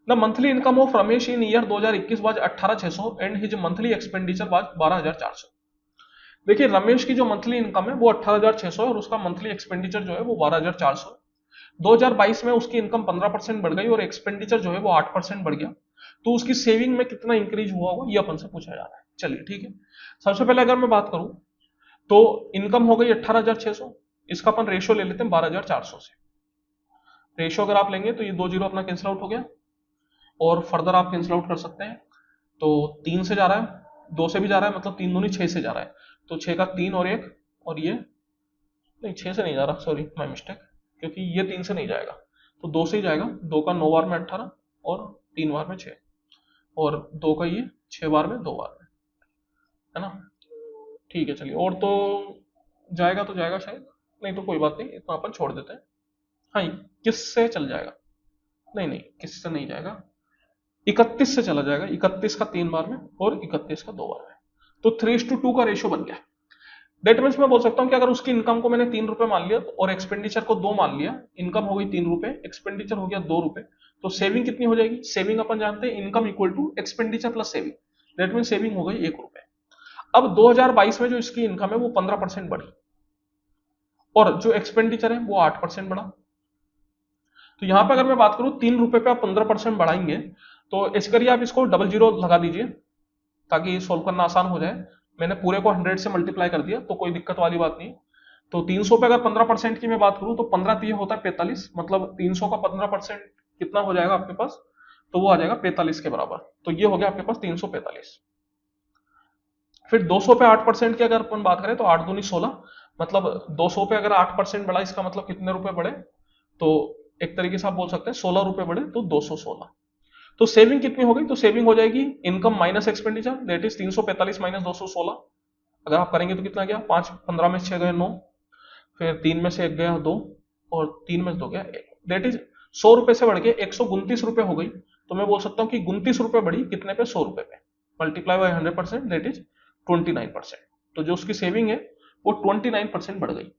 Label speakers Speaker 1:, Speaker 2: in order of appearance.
Speaker 1: The monthly income of Ramesh in year 2021 was 18,600 and his monthly expenditure was 12,400। देखिए रमेश की जो monthly income है वो 18,600 है और उसका मंथली एक्सपेंडिचर जो है वो 12,400 है। 2022 में उसकी इनकम 15% बढ़ गई और एक्सपेंडिचर जो है वो 8% बढ़ गया। तो उसकी सेविंग में कितना इंक्रीज हुआ होगा ये अपन से पूछा जा रहा है। चलिए ठीक है, सबसे पहले अगर मैं बात करूं तो इनकम हो गई 18,600, इसका अपन रेशियो ले लेते हैं 12,400 से। रेशियो अगर आप लेंगे तो ये 2 जीरो अपना कैंसिल आउट हो गया और फर्दर आप कैंसिल आउट कर सकते हैं। तो 3 से जा रहा है, 2 से भी जा रहा है, मतलब 3 दूनी 6 से जा रहा है। तो 6 का 3 और 1 और ये नहीं 6 से नहीं जा रहा, सॉरी माय मिस्टेक, क्योंकि ये 3 से नहीं जाएगा तो 2 से ही जाएगा। 2 का 9 बार में 18 और 3 बार में 6 और 2 का ये 6 बार में 2 बार में, है ना। ठीक है चलिए, और तो जाएगा तो जाएगा शायद, नहीं तो कोई बात नहीं, इतना अपन छोड़ देते हैं। हाँ किस से चल जाएगा, नहीं नहीं किस से नहीं जाएगा, 31 से चला जाएगा। 31 का 3 बार में और 31 का 2 बार में, तो 3:2 का रेशियो बन गया। डेट मीन्स मैं बोल सकता हूं कि अगर उसकी इनकम को मैंने 3 रुपए मान लिया और एक्सपेंडिचर को 2 मान लिया, इनकम हो गई 3 रुपए, एक्सपेंडिचर हो गया 2 रुपए, तो सेविंग कितनी हो जाएगी। सेविंग अपन जानते हैं income equal to expenditure plus saving, that mean saving हो गई 1 रुपए। अब 2022 में जो इसकी इनकम है वो 15% बढ़ी और जो एक्सपेंडिचर है वो 8% बढ़ा। तो यहां पर अगर मैं बात करूं 3 रुपए पे आप 15% बढ़ाएंगे तो इस करिए आप इसको डबल जीरो लगा दीजिए ताकि सोल्व करना आसान हो जाए। मैंने पूरे को 100 से मल्टीप्लाई कर दिया तो कोई दिक्कत वाली बात नहीं। तो 300 पे अगर 15% की मैं बात करूं तो 15 तो ये होता है 45, मतलब 300 का 15% कितना हो जाएगा आपके पास, तो वो आ जाएगा 45 के बराबर। तो ये हो गया आपके पास 345। फिर 200 पे 8% की अगर अपन बात करें तो 8 दूनी 16, मतलब 200 पे अगर 8% बढ़ा इसका मतलब कितने रुपए बढ़े, तो एक तरीके से आप बोल सकते हैं 16 रुपए बढ़े तो 216। तो सेविंग कितनी हो गई, तो सेविंग हो जाएगी income minus expenditure, that is 345 minus 216। अगर आप करेंगे तो कितना गया, 5 15 में 6 गए 9, फिर 3 में से 1 गया 2 और 3 में से 2 गया 1, दैट इज 100 रुपए से बढ़ के 129 रुपए हो गई। तो मैं बोल सकता हूं कि 29 रुपए बढ़ी कितने पे, 100 रुपए पे, मल्टीप्लाई बाय 100% दैट इज 29%। तो जो उसकी सेविंग है वो 29% बढ़ गई।